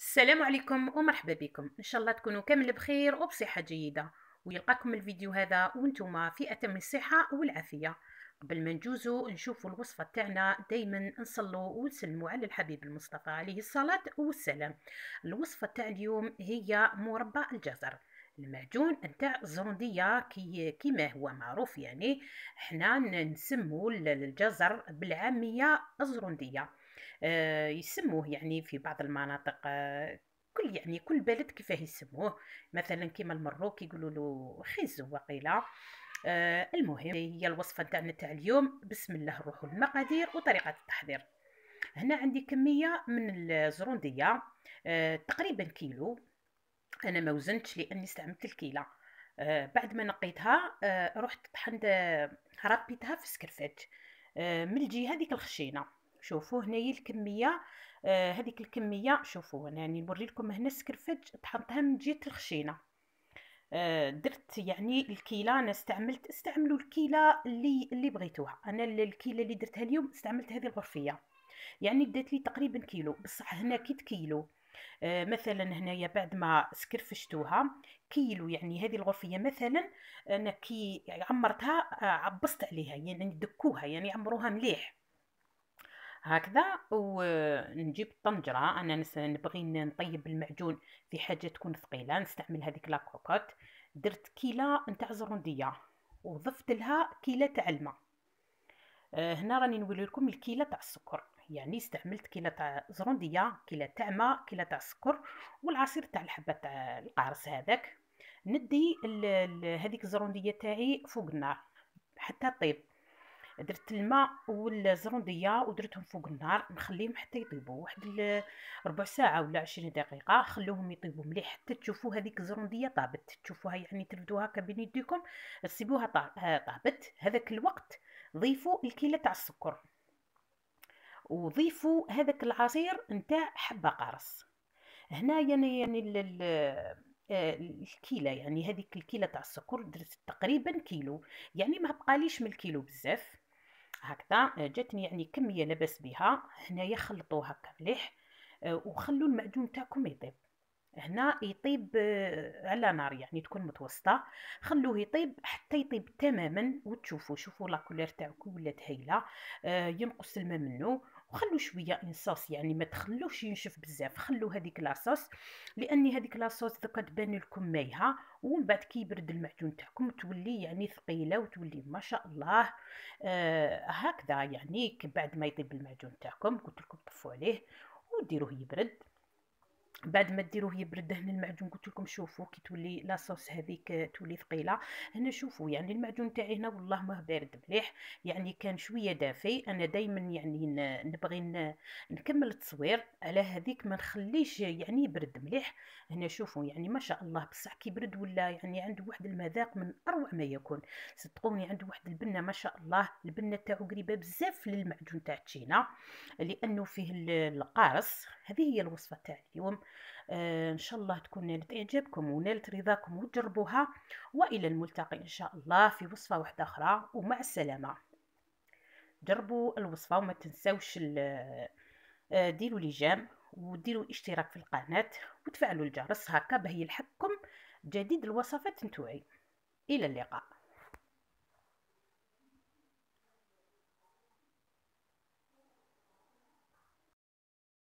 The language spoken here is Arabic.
السلام عليكم ومرحبا بكم. ان شاء الله تكونوا كامل بخير وبصحة جيدة، ويلقاكم الفيديو هذا وانتم في اتم الصحة والعافية. قبل ما نجوزو نشوفوا الوصفة تاعنا، دايما نصلوا ونسلموا على الحبيب المصطفى عليه الصلاة والسلام. الوصفة تاع اليوم هي مربى الجزر. المعجون نتاع الزرندية كيما هو معروف، يعني احنا نسمو الجزر بالعامية الزرندية. يسموه يعني في بعض المناطق، كل بلد كيفاه يسموه. مثلا كيما المروك يقولوا له خيزو وقيله. المهم هي الوصفه تاعنا تاع اليوم. بسم الله، نروحوا للمقادير وطريقه التحضير. هنا عندي كميه من الزرنديه، تقريبا كيلو. انا ما وزنتش لاني استعملت الكيله. بعد ما نقيتها رحت طحنت، ربيتها في سكرفات من الجهه هذيك الخشينه. شوفوا هنايا الكميه، هذيك الكميه. شوفوا انا راني نوري لكم هنا السكرفات طحنتها من جهه الخشينه. درت يعني الكيله، انا استعملوا الكيله اللي بغيتوها. انا الكيله اللي درتها اليوم استعملت هذه الغرفيه، يعني دات لي تقريبا كيلو. بصح هنا كيت كيلو. مثلا هنايا بعد ما سكرفشتوها كيلو، يعني هذه الغرفيه مثلا انا كي عمرتها، عبصت عليها يعني دكوها، يعني عمروها مليح هكذا. ونجيب الطنجره. انا نبغي نطيب المعجون في حاجه تكون ثقيله، نستعمل هذيك لاكروكوت. درت كيله نتاع زرنديه وضفت لها كيله تاع الماء. هنا راني نولي لكم الكيله تاع السكر، يعني استعملت كيله تاع زرنديه، كيله تاع ماء، كيله تاع السكر، والعصير تاع الحبه تاع القارص هذاك. ندي هذيك الزرنديه تاعي فوق النار حتى طيب. درت الماء والزرنديه ودرتهم فوق النار، نخليهم حتى يطيبوا واحد ربع ساعه ولا 20 دقيقه. خلوهم يطيبوا مليح حتى تشوفوا هذيك الزرنديه طابت، تشوفوها يعني ترفدوها هكا بين يديكم تسيبوها طابت. هذاك الوقت ضيفوا الكيله تاع السكر، وضيفوا هذاك العصير نتاع حبه قارص. هنا يعني الكيله، يعني هذيك الكيله تاع السكر درت تقريبا كيلو، يعني ما بقاليش من الكيلو بزاف هكذا. جاتني يعني كميه لاباس بها. هنايا خلطوه هكا مليح، وخلوا المعجون تاعكم يطيب. هنا يطيب على نار يعني تكون متوسطه. خلوه يطيب حتى يطيب تماما، وتشوفوا شوفوا لا كولير تاعكم ولات هايله. ينقص الماء منه. وخلوا شويه انصاص، يعني ما تخلوش ينشف بزاف، خلوا هذيك لاصوص، لان هذيك لاصوص دوكا تبان لكم مايها. ومن بعد كي يبرد المعجون تاعكم تولي يعني ثقيله وتولي ما شاء الله. هكذا يعني بعد ما يطيب المعجون تاعكم قلت لكم طفوا عليه وديروه يبرد. بعد ما ديروه يبرد هنا المعجون قلت لكم شوفوا كي تولي لاصوص هذيك تولي ثقيله. هنا شوفوا يعني المعجون تاعي هنا والله ما بارد مليح، يعني كان شويه دافي. انا دائما يعني نبغي نكمل التصوير على هذيك، ما نخليش يعني يبرد مليح. هنا شوفوا يعني ما شاء الله، بصح كي برد ولا يعني عنده واحد المذاق من اروع ما يكون. صدقوني عنده واحد البنه ما شاء الله، البنه تاعو قريبه بزاف للمعجون تاع التشينا لانه فيه القارص. هذه هي الوصفه تاع اليوم. إن شاء الله تكون نالت إعجابكم ونالت رضاكم وتجربوها. وإلى الملتقي إن شاء الله في وصفة واحدة أخرى، ومع السلامة. جربوا الوصفة وما تنسوش ديروا لي جيم وديروا اشتراك في القناة وتفعلوا الجرس هكا باه يلحقكم جديد الوصفات نتوعي. إلى اللقاء.